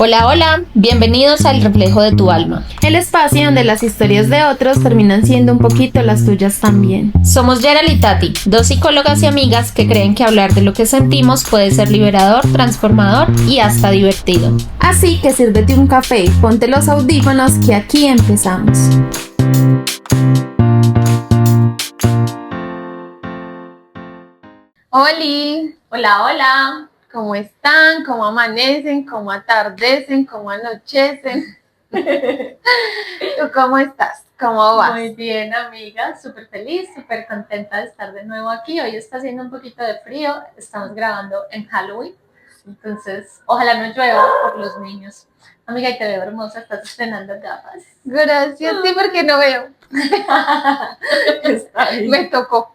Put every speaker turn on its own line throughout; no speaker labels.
Hola, hola, bienvenidos al Reflejo de tu Alma.
El espacio donde las historias de otros terminan siendo un poquito las tuyas también.
Somos Gerald y Tati, dos psicólogas y amigas que creen que hablar de lo que sentimos puede ser liberador, transformador y hasta divertido.
Así que sírvete un café, ponte los audífonos que aquí empezamos. Oli,
Hola, hola.
¿cómo están? ¿Cómo amanecen? ¿Cómo atardecen? ¿Cómo anochecen? ¿Tú cómo estás? ¿Cómo vas?
Muy bien, amiga, súper feliz, súper contenta de estar de nuevo aquí. Hoy está haciendo un poquito de frío, estamos grabando en Halloween, entonces ojalá no llueva por los niños. Amiga, y te veo hermosa, estás estrenando gafas.
Gracias, sí, porque no veo.
Está bien.
Me tocó.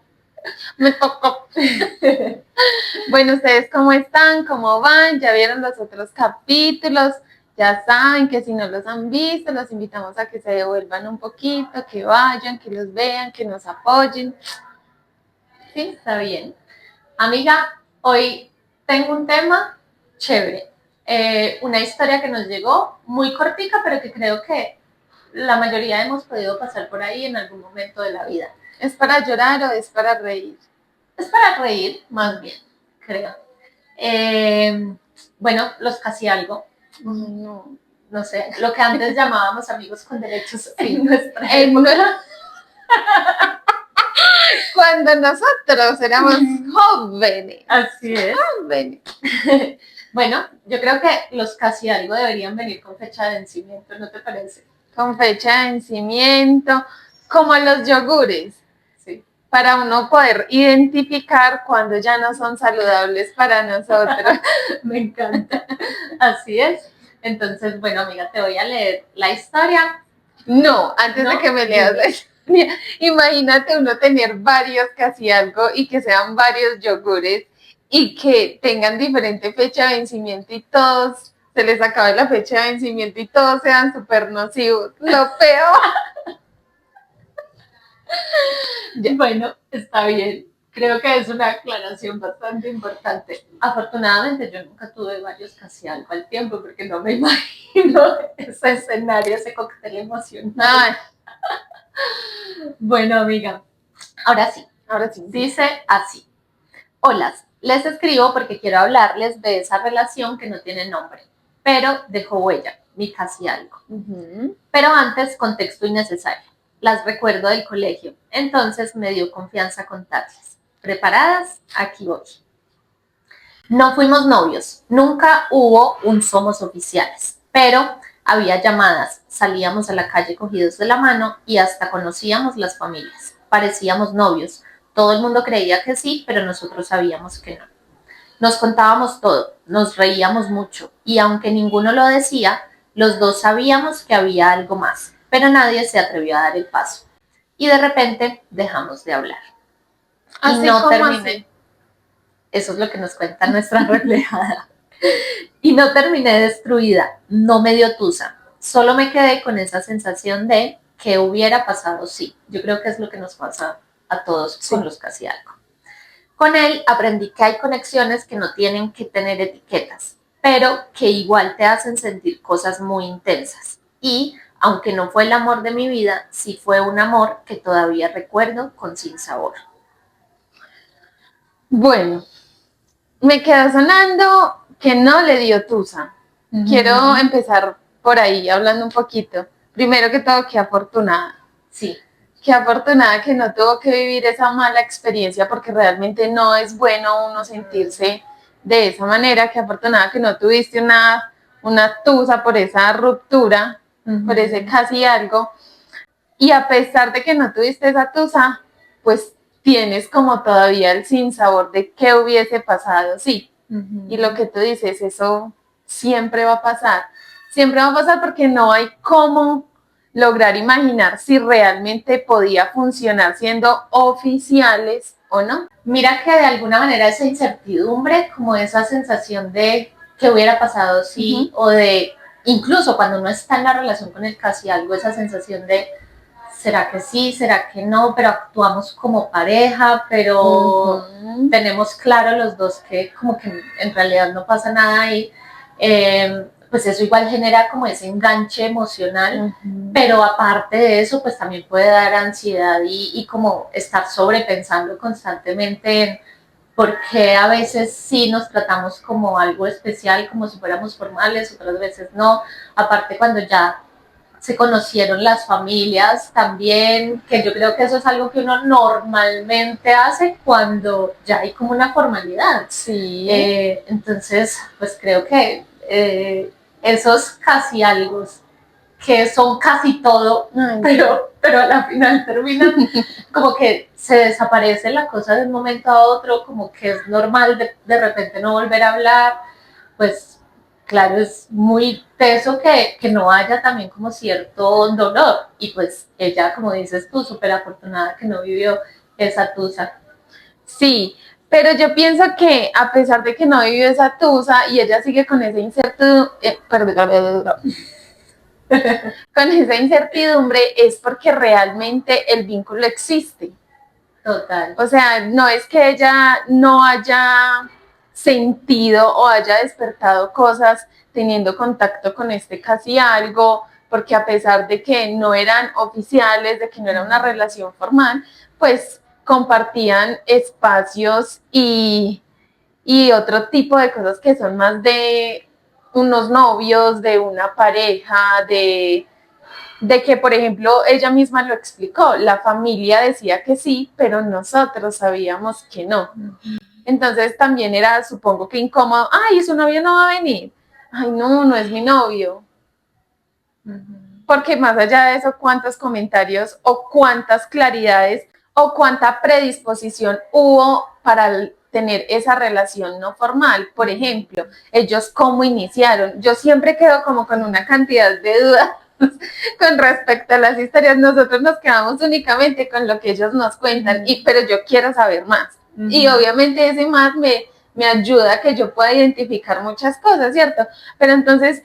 Bueno, ¿ustedes cómo están? ¿Cómo van? ¿Ya vieron los otros capítulos? Ya saben que si no los han visto, los invitamos a que se devuelvan un poquito, que vayan, que los vean, que nos apoyen.
Sí, está bien. Amiga, hoy tengo un tema chévere. Una historia que nos llegó muy cortica, pero que creo que la mayoría hemos podido pasar por ahí en algún momento de la vida.
¿Es para llorar o es para reír?
Es para reír, más bien, creo. Bueno, los casi algo. No sé, lo que antes llamábamos amigos con derechos en nuestra época.
Cuando nosotros éramos jóvenes.
Así es.
Jóvenes.
Bueno, yo creo que los casi algo deberían venir con fecha de vencimiento, ¿no te parece?
Con fecha de vencimiento, como los yogures.
Sí.
Para uno poder identificar cuando ya no son saludables para nosotros.
Me encanta. Así es. Entonces, bueno, amiga, te voy a leer la historia.
No, antes de que me leas, imagínate uno tener varios casi algo y que sean varios yogures y que tengan diferente fecha de vencimiento y todos se les acabe la fecha de vencimiento y todos sean súper nocivos. Lo peor.
Bueno, está bien. Creo que es una aclaración bastante importante. Afortunadamente yo nunca tuve varios casi algo al tiempo porque no me imagino ese escenario, ese cóctel emocional.
Ay.
Bueno, amiga, ahora sí. Dice así. Hola, les escribo porque quiero hablarles de esa relación que no tiene nombre, pero dejó huella, mi casi algo. Pero antes, contexto innecesario. Las recuerdo del colegio, entonces me dio confianza contarles. ¿Preparadas? Aquí voy. No fuimos novios, nunca hubo un somos oficiales, pero había llamadas, salíamos a la calle cogidos de la mano y hasta conocíamos las familias. Parecíamos novios, todo el mundo creía que sí, pero nosotros sabíamos que no. Nos contábamos todo, nos reíamos mucho y aunque ninguno lo decía, los dos sabíamos que había algo más, pero nadie se atrevió a dar el paso. Y de repente dejamos de hablar.
Así
y no
como
terminé.
así.
Eso es lo que nos cuenta nuestra reflejada. Y no terminé destruida, no me dio tusa. Solo me quedé con esa sensación de que hubiera pasado sí. Yo creo que es lo que nos pasa a todos con los casi algo. Con él aprendí que hay conexiones que no tienen que tener etiquetas, pero que igual te hacen sentir cosas muy intensas. Y, aunque no fue el amor de mi vida, sí fue un amor que todavía recuerdo con sinsabor.
Bueno, me queda sonando que no le dio tusa. Quiero empezar por ahí, hablando un poquito. Primero que todo, qué afortunada.
Sí.
Qué afortunada que no tuvo que vivir esa mala experiencia, porque realmente no es bueno uno sentirse de esa manera. Qué afortunada que no tuviste una tusa por esa ruptura, por ese casi algo. Y a pesar de que no tuviste esa tusa, pues tienes como todavía el sinsabor de qué hubiese pasado, sí. Y lo que tú dices, eso siempre va a pasar. Siempre va a pasar porque no hay cómo lograr imaginar si realmente podía funcionar siendo oficiales o no.
Mira que de alguna manera esa incertidumbre, como esa sensación de que hubiera pasado sí, o de incluso cuando uno está en la relación con el casi algo, esa sensación de ¿será que sí? ¿Será que no? Pero actuamos como pareja, pero tenemos claro los dos que como que en realidad no pasa nada ahí. pues eso igual genera como ese enganche emocional, pero aparte de eso, pues también puede dar ansiedad y como estar sobrepensando constantemente en por qué a veces sí nos tratamos como algo especial, como si fuéramos formales, otras veces no. Aparte cuando ya se conocieron las familias también, que yo creo que eso es algo que uno normalmente hace cuando ya hay como una formalidad.
Sí.
Entonces, pues creo que esos casi algo que son casi todo, pero a la final terminan como que se desaparece la cosa de un momento a otro, como que es normal de repente no volver a hablar, pues claro, es muy teso que no haya también como cierto dolor. Y pues ella, como dices tú, súper afortunada que no vivió esa tusa.
Sí, pero yo pienso que a pesar de que no vivió esa tusa y ella sigue con esa incertidumbre, con esa incertidumbre es porque realmente el vínculo existe.
Total.
O sea, no es que ella no haya sentido o haya despertado cosas teniendo contacto con este casi algo, porque a pesar de que no eran oficiales, de que no era una relación formal, pues compartían espacios y otro tipo de cosas que son más de unos novios, de una pareja, de que, por ejemplo, ella misma lo explicó, la familia decía que sí, pero nosotros sabíamos que no. Entonces también era, supongo que incómodo, ay, su novio no va a venir, ay, no, no es mi novio. Porque más allá de eso, cuántos comentarios o cuántas claridades o cuánta predisposición hubo para tener esa relación no formal. Por ejemplo, ellos cómo iniciaron. Yo siempre quedo como con una cantidad de dudas con respecto a las historias. Nosotros nos quedamos únicamente con lo que ellos nos cuentan, pero yo quiero saber más. Y obviamente ese más me ayuda a que yo pueda identificar muchas cosas, ¿cierto? Pero entonces,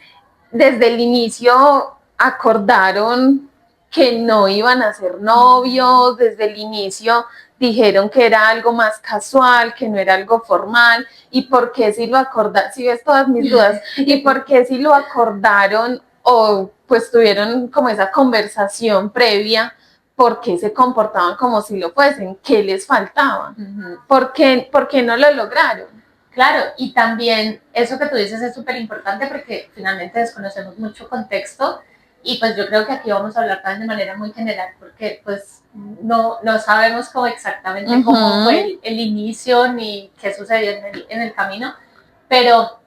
desde el inicio acordaron que no iban a ser novios, desde el inicio dijeron que era algo más casual, que no era algo formal, y por qué si lo acordaron, si ves todas mis dudas, y por qué si lo acordaron o pues tuvieron como esa conversación previa, por qué se comportaban como si lo fuesen, qué les faltaba, ¿por qué no lo lograron?
Claro, y también eso que tú dices es súper importante porque finalmente desconocemos mucho contexto y pues yo creo que aquí vamos a hablar también de manera muy general porque pues no sabemos cómo exactamente cómo fue el inicio ni qué sucedió en el camino, pero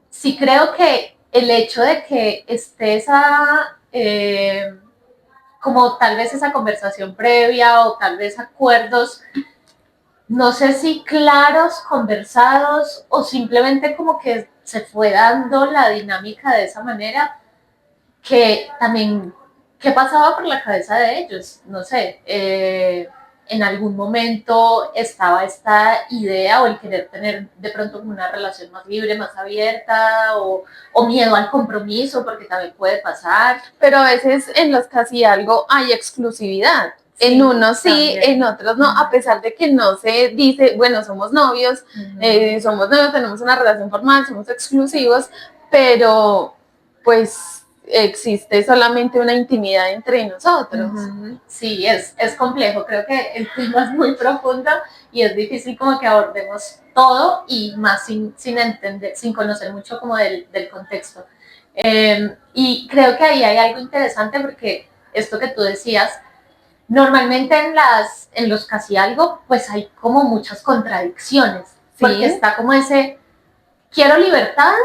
sí creo que el hecho de que esté esa, como tal vez esa conversación previa o tal vez acuerdos no sé si claros, conversados o simplemente como que se fue dando la dinámica de esa manera que también, ¿qué pasaba por la cabeza de ellos? No sé, en algún momento estaba esta idea o el querer tener de pronto una relación más libre, más abierta o miedo al compromiso porque también puede pasar.
Pero a veces en los casi algo hay exclusividad. En unos sí, en otros no, a pesar de que no se dice, bueno, somos novios, tenemos una relación formal, somos exclusivos, pero pues existe solamente una intimidad entre nosotros.
Sí, es complejo, creo que el tema es muy profundo y es difícil como que abordemos todo y más sin entender, sin conocer mucho como del contexto. Y creo que ahí hay algo interesante porque esto que tú decías, normalmente en los casi algo, pues hay como muchas contradicciones, porque está como ese, quiero libertad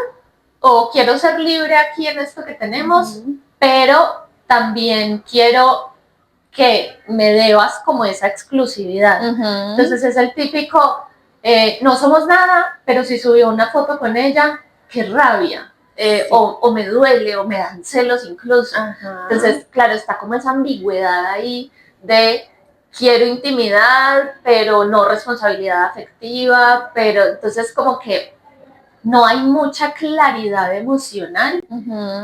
o quiero ser libre aquí en esto que tenemos, pero también quiero que me debas como esa exclusividad. Entonces es el típico, no somos nada, pero si subió una foto con ella, qué rabia. O me duele, o me dan celos incluso. Entonces, claro, está como esa ambigüedad ahí de quiero intimidad, pero no responsabilidad afectiva, pero entonces como que no hay mucha claridad emocional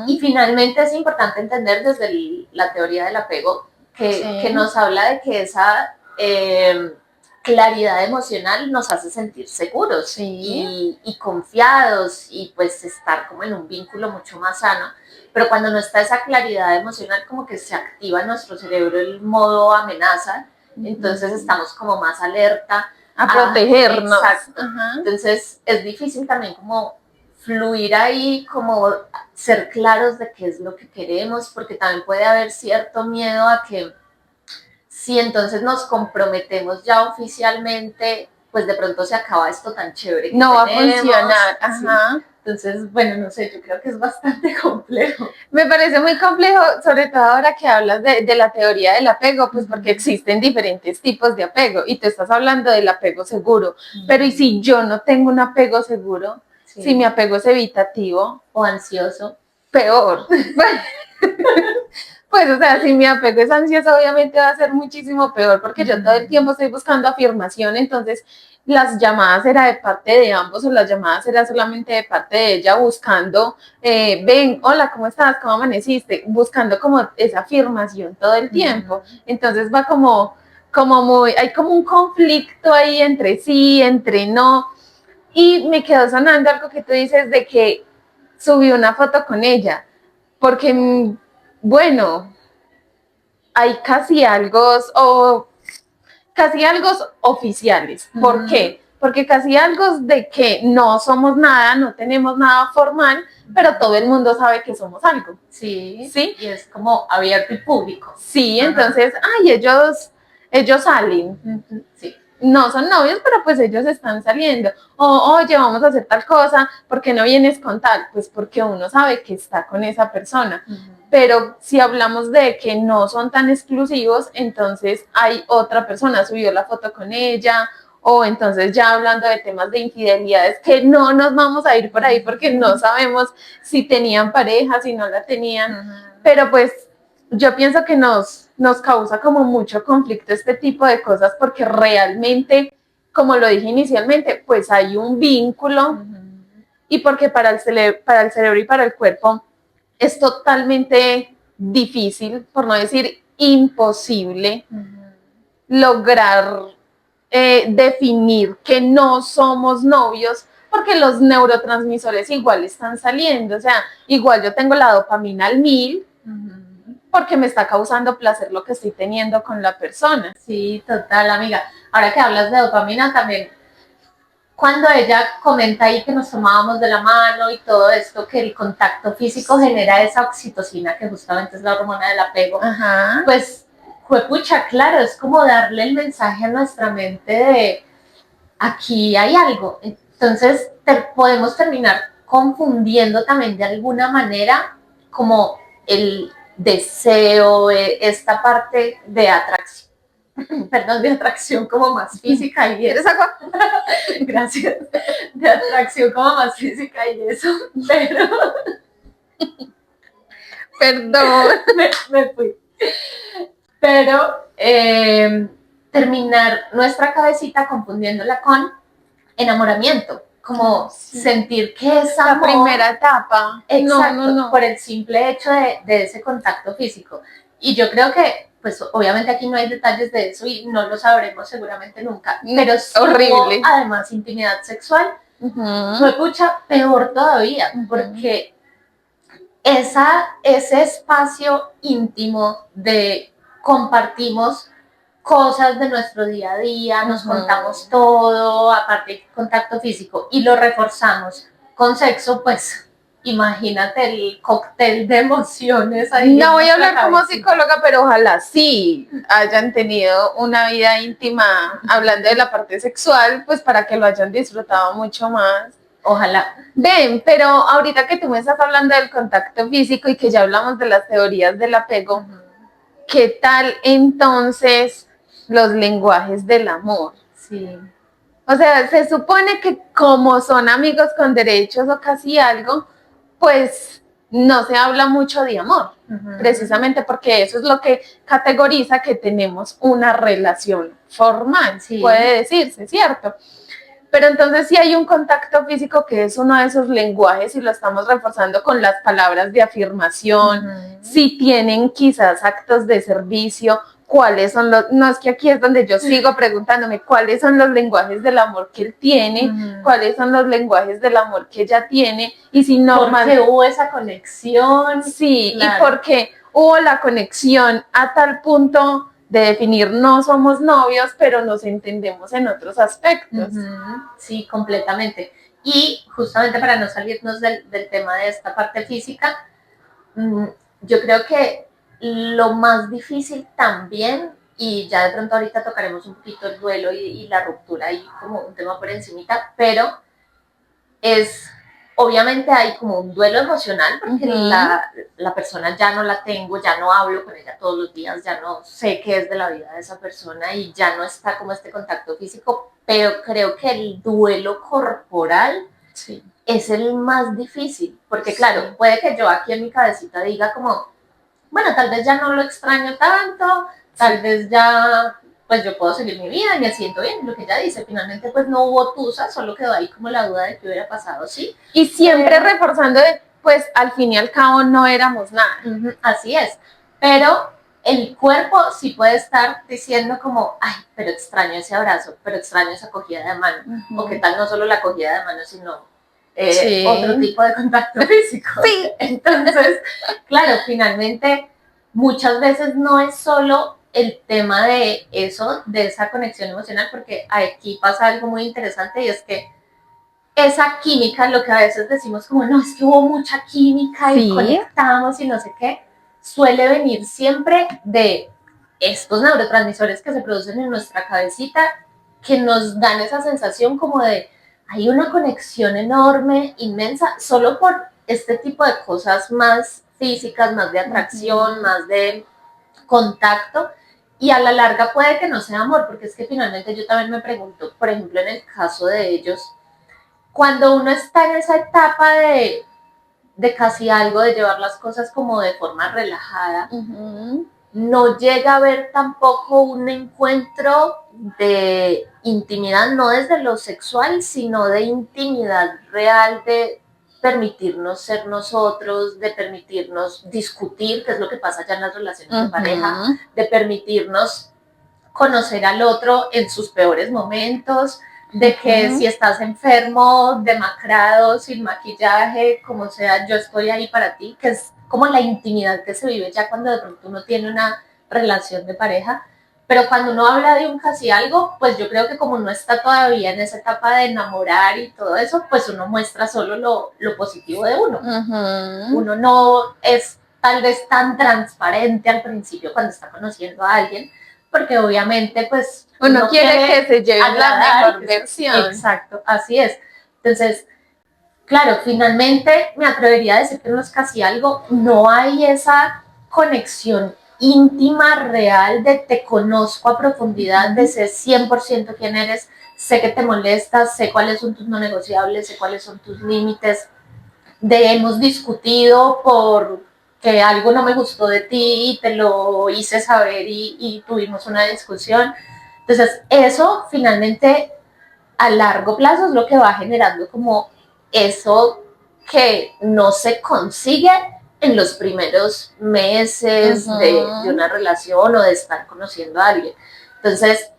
y finalmente es importante entender desde la teoría del apego que nos habla de que esa claridad emocional nos hace sentir seguros y confiados y pues estar como en un vínculo mucho más sano. Pero cuando no está esa claridad emocional, como que se activa en nuestro cerebro el modo amenaza, entonces estamos como más alerta
a protegernos.
Exacto. Entonces es difícil también como fluir ahí, como ser claros de qué es lo que queremos, porque también puede haber cierto miedo a que si entonces nos comprometemos ya oficialmente, pues de pronto se acaba esto tan chévere que
no va a funcionar.
Sí. Entonces, bueno, no sé, yo creo que es bastante complejo.
Me parece muy complejo, sobre todo ahora que hablas de la teoría del apego, pues porque existen diferentes tipos de apego y tú estás hablando del apego seguro, pero ¿y si yo no tengo un apego seguro? Si mi apego es evitativo
o ansioso,
peor. Pues, o sea, si mi apego es ansioso, obviamente va a ser muchísimo peor, porque yo todo el tiempo estoy buscando afirmación, entonces las llamadas era de parte de ambos o las llamadas era solamente de parte de ella buscando, ven, hola, ¿cómo estás? ¿Cómo amaneciste? Buscando como esa afirmación todo el tiempo. Entonces va como muy, hay como un conflicto ahí entre sí, entre no. Y me quedó sonando algo que tú dices de que subí una foto con ella, porque, bueno, hay casi algo oficiales. ¿Por qué? Porque casi algo de que no somos nada, no tenemos nada formal, pero todo el mundo sabe que somos algo.
Sí. ¿Sí? Y es como abierto y público.
Sí, entonces, ay, ellos salen. Sí. No son novios, pero pues ellos están saliendo. O, oye, vamos a hacer tal cosa, ¿por qué no vienes con tal? Pues porque uno sabe que está con esa persona. Pero si hablamos de que no son tan exclusivos, entonces hay otra persona, subió la foto con ella, o entonces ya hablando de temas de infidelidades, que no nos vamos a ir por ahí porque no sabemos si tenían pareja, si no la tenían, pero pues yo pienso que nos causa como mucho conflicto este tipo de cosas porque realmente, como lo dije inicialmente, pues hay un vínculo y porque para el cerebro y para el cuerpo es totalmente difícil, por no decir imposible, lograr definir que no somos novios porque los neurotransmisores igual están saliendo, o sea, igual yo tengo la dopamina al 1000, porque me está causando placer lo que estoy teniendo con la persona.
Sí, total, amiga. Ahora que hablas de dopamina también, cuando ella comenta ahí que nos tomábamos de la mano y todo esto, que el contacto físico genera esa oxitocina, que justamente es la hormona del apego, pues, pucha, claro, es como darle el mensaje a nuestra mente de aquí hay algo. Entonces, podemos terminar confundiendo también de alguna manera como el deseo, esta parte de atracción, perdón, de atracción como más física y
¿Quieres agua?
Gracias. De atracción como más física y eso, pero
perdón,
me fui. Pero terminar nuestra cabecita confundiéndola con enamoramiento, como sentir que es amor.
La primera etapa.
Exacto, no. Por el simple hecho de ese contacto físico. Y yo creo que, pues obviamente aquí no hay detalles de eso y no lo sabremos seguramente nunca, pero sí
horrible.
Hubo, además, intimidad sexual, fue pucha peor todavía, porque ese espacio íntimo de compartimos cosas de nuestro día a día, nos contamos todo, aparte contacto físico, y lo reforzamos con sexo, pues imagínate el cóctel de emociones ahí.
No voy a hablar como psicóloga, pero ojalá sí hayan tenido una vida íntima hablando de la parte sexual, pues para que lo hayan disfrutado mucho más.
Ojalá.
Ven, pero ahorita que tú me estás hablando del contacto físico y que ya hablamos de las teorías del apego, ¿qué tal entonces los lenguajes del amor?
Sí.
O sea, se supone que como son amigos con derechos o casi algo, pues no se habla mucho de amor, precisamente porque eso es lo que categoriza que tenemos una relación formal, puede decirse, ¿cierto? Pero entonces sí hay un contacto físico que es uno de esos lenguajes y lo estamos reforzando con las palabras de afirmación, si tienen quizás actos de servicio, cuáles son no es que aquí es donde yo sigo preguntándome cuáles son los lenguajes del amor que él tiene, cuáles son los lenguajes del amor que ella tiene, y si no
porque hubo esa conexión.
Sí, claro. Y porque hubo la conexión a tal punto de definir no somos novios, pero nos entendemos en otros aspectos.
Sí, completamente. Y justamente para no salirnos del tema de esta parte física, yo creo que lo más difícil también, y ya de pronto ahorita tocaremos un poquito el duelo y la ruptura y como un tema por encimita, pero es, obviamente hay como un duelo emocional porque la persona ya no la tengo, ya no hablo con ella todos los días, ya no sé qué es de la vida de esa persona y ya no está como este contacto físico, pero creo que el duelo corporal es el más difícil, porque claro, puede que yo aquí en mi cabecita diga como, bueno, tal vez ya no lo extraño tanto, tal vez ya, pues yo puedo seguir mi vida y me siento bien, lo que ella dice, finalmente pues no hubo tusa, solo quedó ahí como la duda de qué hubiera pasado, sí.
Y siempre reforzando, pues al fin y al cabo no éramos nada.
Así es, pero el cuerpo sí puede estar diciendo como, ay, pero extraño ese abrazo, pero extraño esa acogida de mano, o qué tal no solo la acogida de mano, sino otro tipo de contacto físico.
Sí.
Entonces, claro, finalmente muchas veces no es solo el tema de eso, de esa conexión emocional, porque aquí pasa algo muy interesante y es que esa química, lo que a veces decimos como, no, es que hubo mucha química y conectamos y no sé qué, suele venir siempre de estos neurotransmisores que se producen en nuestra cabecita, que nos dan esa sensación como de, hay una conexión enorme, inmensa, solo por este tipo de cosas más físicas, más de atracción, más de contacto, y a la larga puede que no sea amor, porque es que finalmente yo también me pregunto, por ejemplo, en el caso de ellos, cuando uno está en esa etapa de casi algo, de llevar las cosas como de forma relajada, no llega a haber tampoco un encuentro de intimidad, no desde lo sexual, sino de intimidad real, de permitirnos ser nosotros, de permitirnos discutir, que es lo que pasa ya en las relaciones de pareja, de permitirnos conocer al otro en sus peores momentos, de que si estás enfermo, demacrado, sin maquillaje, como sea, yo estoy ahí para ti, que es como la intimidad que se vive ya cuando de pronto uno tiene una relación de pareja. Pero cuando uno habla de un casi algo, pues yo creo que como uno está todavía en esa etapa de enamorar y todo eso, pues uno muestra solo lo positivo de uno. Uno no es tal vez tan transparente al principio cuando está conociendo a alguien, porque obviamente pues
uno quiere que se lleve la mejor versión.
Exacto, así es. Entonces, claro, finalmente me atrevería a decir que en los casi algo no hay esa conexión íntima, real, de te conozco a profundidad, de ser 100% quién eres, sé que te molestas, sé cuáles son tus no negociables, sé cuáles son tus límites, de hemos discutido por que algo no me gustó de ti y te lo hice saber y tuvimos una discusión. Entonces, eso finalmente a largo plazo es lo que va generando como eso que no se consigue en los primeros meses de una relación o de estar conociendo a alguien. Entonces,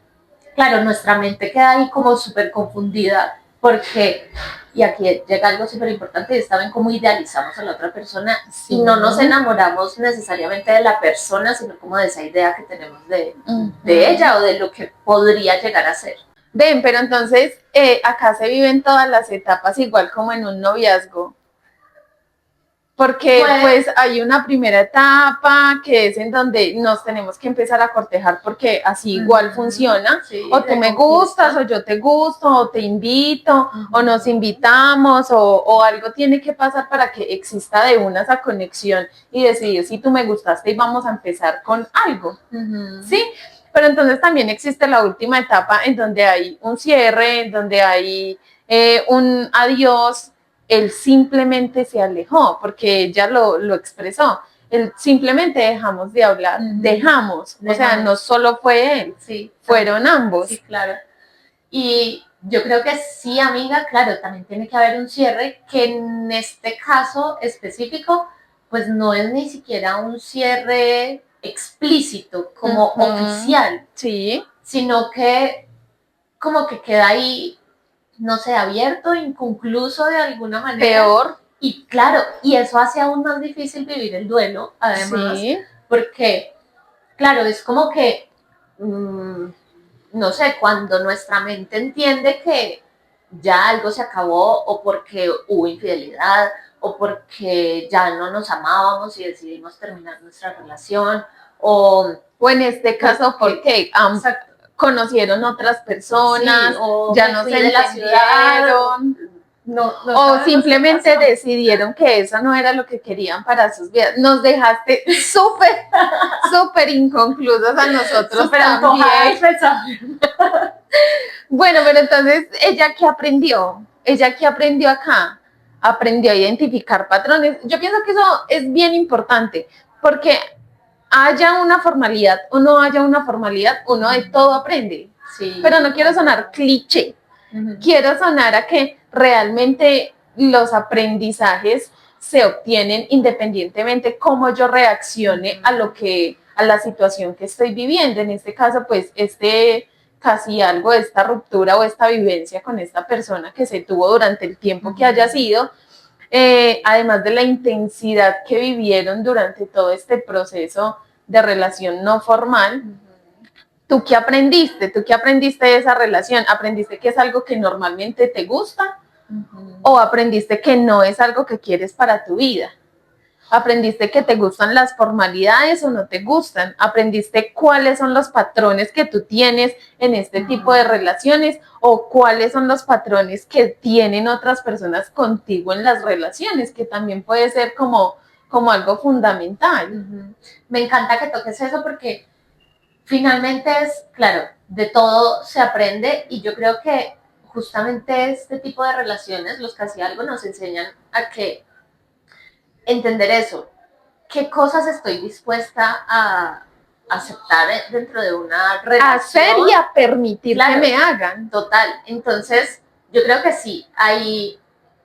claro, nuestra mente queda ahí como súper confundida porque, y aquí llega algo súper importante, es también cómo idealizamos a la otra persona y no nos enamoramos necesariamente de la persona, sino como de esa idea que tenemos de ella o de lo que podría llegar a ser.
Ven, pero entonces acá se viven todas las etapas igual como en un noviazgo. Porque pues hay una primera etapa que es en donde nos tenemos que empezar a cortejar porque así igual funciona, o tú me gustas, o yo te gusto, o te invito, o nos invitamos, o algo tiene que pasar para que exista de una esa conexión y decidir si tú me gustaste y vamos a empezar con algo, ¿sí? Pero entonces también existe la última etapa en donde hay un cierre, en donde hay un adiós. Él simplemente se alejó porque ella lo expresó. Él simplemente dejamos de hablar, dejamos. O sea, no solo fue él, fueron ambos.
Sí, claro. Y yo creo que sí, amiga, claro, también tiene que haber un cierre que en este caso específico, pues no es ni siquiera un cierre explícito, como oficial,
sí,
sino que como que queda ahí, no sé, abierto, inconcluso de alguna manera.
Peor.
Y claro, y eso hace aún más difícil vivir el duelo, además,
sí.
Porque, claro, es como que, no sé, cuando nuestra mente entiende que ya algo se acabó o porque hubo infidelidad o porque ya no nos amábamos y decidimos terminar nuestra relación o
en este caso porque conocieron otras personas,
sí, o
ya no se entendieron,
no
o simplemente decidieron que eso no era lo que querían para sus vidas. Nos dejaste súper inconclusos a nosotros también. Bueno, pero entonces, ¿ella qué aprendió? ¿Ella qué aprendió acá? Aprendió a identificar patrones. Yo pienso que eso es bien importante, porque haya una formalidad o no haya una formalidad, uno de todo aprende.
Sí.
Pero no quiero sonar cliché. Quiero sonar a que realmente los aprendizajes se obtienen independientemente cómo yo reaccione a la situación que estoy viviendo. En este caso, pues, casi algo de esta ruptura o esta vivencia con esta persona que se tuvo durante el tiempo que haya sido, además de la intensidad que vivieron durante todo este proceso de relación no formal. ¿Tú qué aprendiste? ¿Tú qué aprendiste de esa relación? ¿Aprendiste que es algo que normalmente te gusta? ¿O aprendiste que no es algo que quieres para tu vida? ¿Aprendiste que te gustan las formalidades o no te gustan? ¿Aprendiste cuáles son los patrones que tú tienes en este tipo de relaciones? ¿O cuáles son los patrones que tienen otras personas contigo en las relaciones? Que también puede ser como algo fundamental.
Me encanta que toques eso porque finalmente es, claro, de todo se aprende y yo creo que justamente este tipo de relaciones, los casi algo, nos enseñan a que entender eso, qué cosas estoy dispuesta a aceptar dentro de una relación.
Hacer y a permitir que me hagan.
Total, entonces yo creo que sí,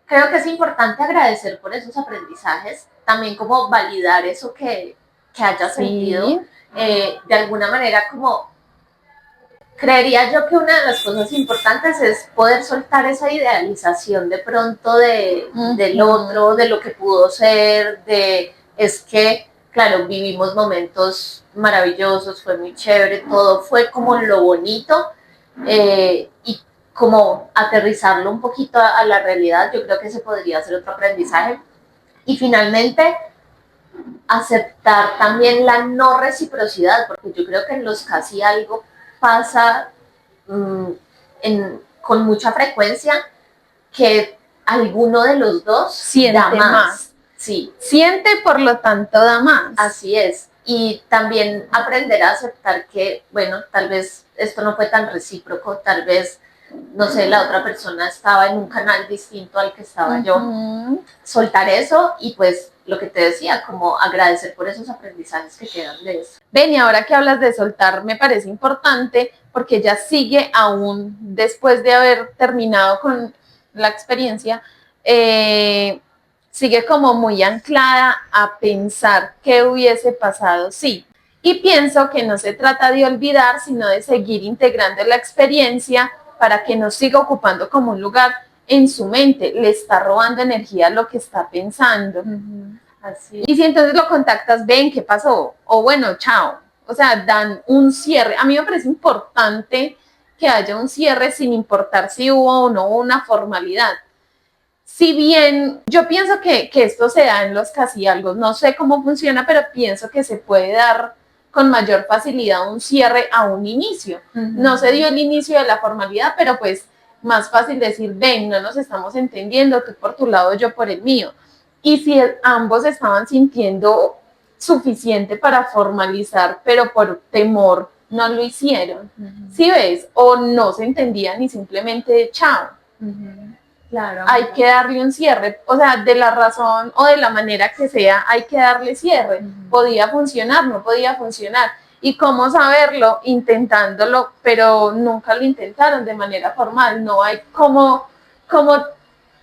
creo que es importante agradecer por esos aprendizajes, también como validar eso que hayas sentido, de alguna manera como creería yo que una de las cosas importantes es poder soltar esa idealización de pronto del otro, de lo que pudo ser, es que, claro, vivimos momentos maravillosos, fue muy chévere, todo fue como lo bonito, y como aterrizarlo un poquito a la realidad, yo creo que ese podría ser otro aprendizaje. Y finalmente, aceptar también la no reciprocidad, porque yo creo que en los casi algo pasa con mucha frecuencia que alguno de los dos
siente
da más. Sí.
Siente, por lo tanto, da más.
Así es. Y también aprender a aceptar que, bueno, tal vez esto no fue tan recíproco, tal vez, no sé, la otra persona estaba en un canal distinto al que estaba yo. Soltar eso y pues lo que te decía, como agradecer por esos aprendizajes que quedan de eso.
Ven, y ahora que hablas de soltar, me parece importante porque ella sigue aún después de haber terminado con la experiencia, sigue como muy anclada a pensar qué hubiese pasado sí. Y pienso que no se trata de olvidar, sino de seguir integrando la experiencia para que no siga ocupando como un lugar en su mente. Le está robando energía a lo que está pensando.
Así.
Y si entonces lo contactas, ven, ¿qué pasó? O bueno, chao. O sea, dan un cierre. A mí me parece importante que haya un cierre sin importar si hubo o no una formalidad. Si bien yo pienso que esto se da en los casi algo, no sé cómo funciona, pero pienso que se puede dar con mayor facilidad un cierre a un inicio. No se dio el inicio de la formalidad, pero pues más fácil decir, ven, no nos estamos entendiendo, tú por tu lado, yo por el mío. Y si ambos estaban sintiendo suficiente para formalizar, pero por temor no lo hicieron. ¿Sí ves? O no se entendían y simplemente chao.
Claro.
Hay que darle un cierre, o sea, de la razón o de la manera que sea, hay que darle cierre. Podía funcionar, no podía funcionar. ¿Y cómo saberlo? Intentándolo, pero nunca lo intentaron de manera formal. No hay cómo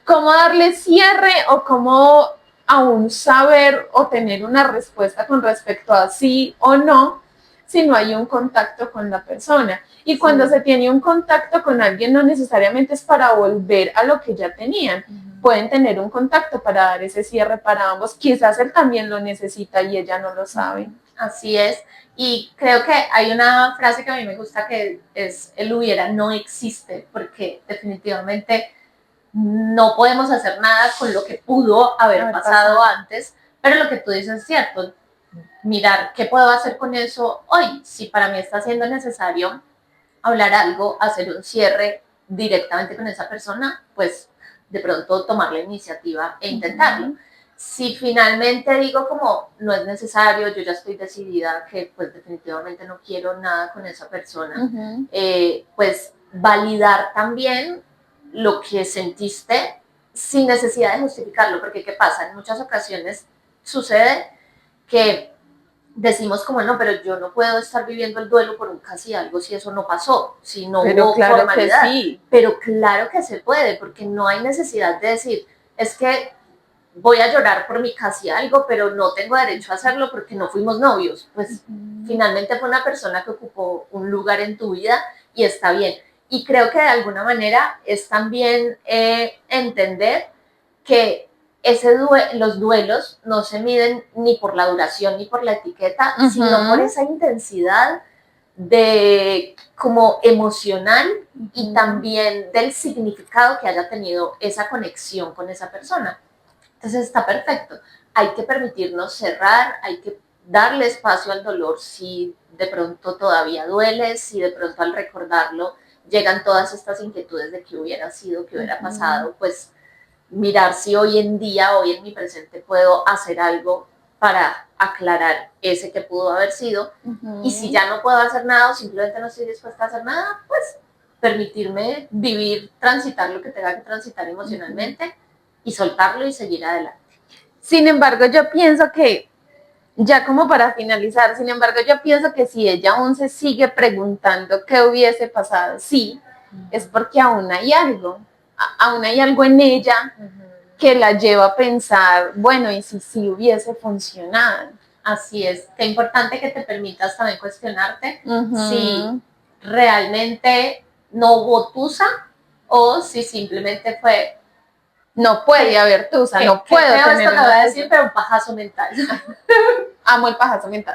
darle cierre o cómo a un saber o tener una respuesta con respecto a sí o no, si no hay un contacto con la persona. Y cuando se tiene un contacto con alguien, no necesariamente es para volver a lo que ya tenían. Pueden tener un contacto para dar ese cierre para ambos. Quizás él también lo necesita y ella no lo sabe.
Así es. Y creo que hay una frase que a mí me gusta que es: el hubiera no existe, porque definitivamente no podemos hacer nada con lo que pudo haber pasado antes, pero lo que tú dices es cierto. Mirar qué puedo hacer con eso hoy. Si para mí está siendo necesario hablar algo, hacer un cierre directamente con esa persona, pues de pronto tomar la iniciativa e intentarlo. Si finalmente digo como no es necesario, yo ya estoy decidida que pues definitivamente no quiero nada con esa persona, pues validar también lo que sentiste sin necesidad de justificarlo, porque ¿qué pasa? En muchas ocasiones sucede que decimos como no, pero yo no puedo estar viviendo el duelo por un casi algo si eso no pasó, si no
pero
hubo
claro
formalidad.
Que sí.
Pero claro que se puede, porque no hay necesidad de decir, es que voy a llorar por mi casi algo, pero no tengo derecho a hacerlo porque no fuimos novios. Pues finalmente fue una persona que ocupó un lugar en tu vida y está bien. Y creo que de alguna manera es también entender que los duelos no se miden ni por la duración ni por la etiqueta, sino por esa intensidad de como emocional y también del significado que haya tenido esa conexión con esa persona. Entonces está perfecto. Hay que permitirnos cerrar, hay que darle espacio al dolor si de pronto todavía duele, si de pronto al recordarlo llegan todas estas inquietudes de qué hubiera sido, qué hubiera pasado, pues mirar si hoy en día, hoy en mi presente, puedo hacer algo para aclarar ese que pudo haber sido. Y si ya no puedo hacer nada o simplemente no estoy dispuesta a hacer nada, pues permitirme vivir, transitar lo que tenga que transitar emocionalmente y soltarlo y seguir adelante.
Sin embargo, yo pienso que, ya como para finalizar, sin embargo, yo pienso que si ella aún se sigue preguntando qué hubiese pasado, sí, es porque aún hay algo en ella que la lleva a pensar, bueno, ¿y si hubiese funcionado?
Así es, qué importante que te permitas también cuestionarte si realmente no hubo tusa o si simplemente fue
no puede haber tusa, no puedo
tener
esto
que voy a decir, pero un pajazo mental.
Amo el pajazo mental.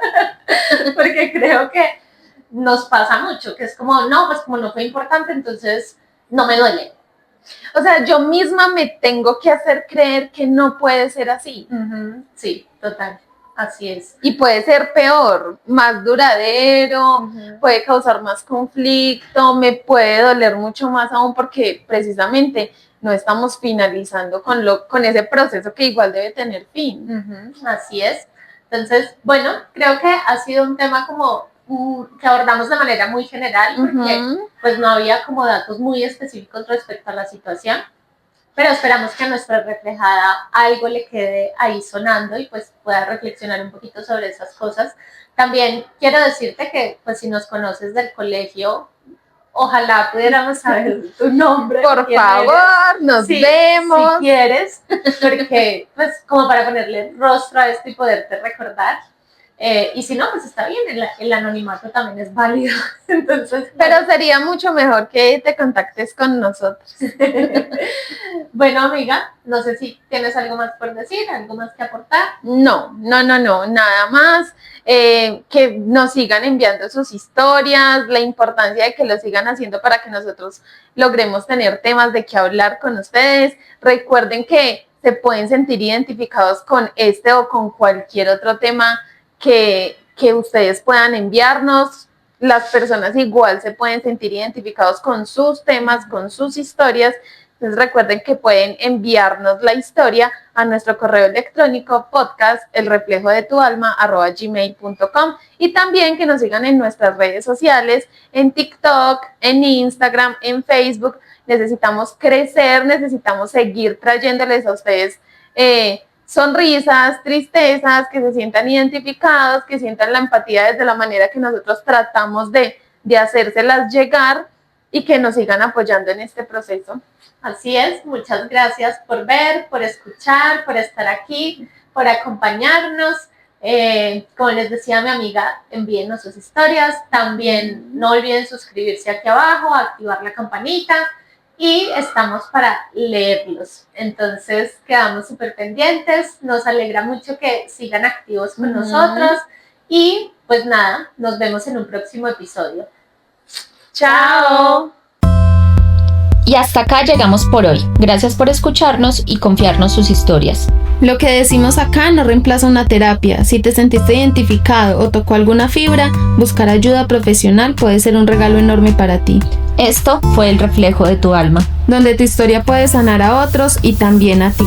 Porque creo que nos pasa mucho, que es como, no, pues como no fue importante, entonces no me duele.
O sea, yo misma me tengo que hacer creer que no puede ser así.
Sí, total. Así es.
Y puede ser peor, más duradero, puede causar más conflicto, me puede doler mucho más aún porque precisamente no estamos finalizando con ese proceso que igual debe tener fin.
Así es. Entonces, bueno, creo que ha sido un tema como que abordamos de manera muy general porque pues no había como datos muy específicos respecto a la situación. Pero esperamos que a nuestra reflejada algo le quede ahí sonando y pues pueda reflexionar un poquito sobre esas cosas. También quiero decirte que pues si nos conoces del colegio, ojalá pudiéramos saber tu nombre.
Por favor, nos vemos.
Si quieres, porque pues como para ponerle rostro a esto y poderte recordar. Y si no, pues está bien, el anonimato también es válido. Entonces,
pero sería mucho mejor que te contactes con nosotros.
Bueno, amiga, no sé si tienes algo más por decir, algo más que aportar.
No, nada más. Que nos sigan enviando sus historias, la importancia de que lo sigan haciendo para que nosotros logremos tener temas de qué hablar con ustedes. Recuerden que se pueden sentir identificados con este o con cualquier otro tema que ustedes puedan enviarnos. Las personas igual se pueden sentir identificados con sus temas, con sus historias. Entonces recuerden que pueden enviarnos la historia a nuestro correo electrónico podcast elreflejodetualma@gmail.com y también que nos sigan en nuestras redes sociales, en TikTok, en Instagram, en Facebook. Necesitamos crecer, necesitamos seguir trayéndoles a ustedes sonrisas, tristezas, que se sientan identificados, que sientan la empatía desde la manera que nosotros tratamos de hacérselas llegar y que nos sigan apoyando en este proceso.
Así es, muchas gracias por ver, por escuchar, por estar aquí, por acompañarnos. Como les decía mi amiga, envíennos sus historias. También no olviden suscribirse aquí abajo, activar la campanita y estamos para leerlos. Entonces quedamos súper pendientes. Nos alegra mucho que sigan activos con nosotros y pues nada, nos vemos en un próximo episodio.
¡Chao!
Y hasta acá llegamos por hoy. Gracias por escucharnos y confiarnos sus historias.
Lo que decimos acá no reemplaza una terapia. Si te sentiste identificado o tocó alguna fibra, buscar ayuda profesional puede ser un regalo enorme para ti.
Esto fue El Reflejo de tu Alma,
donde tu historia puede sanar a otros y también a ti.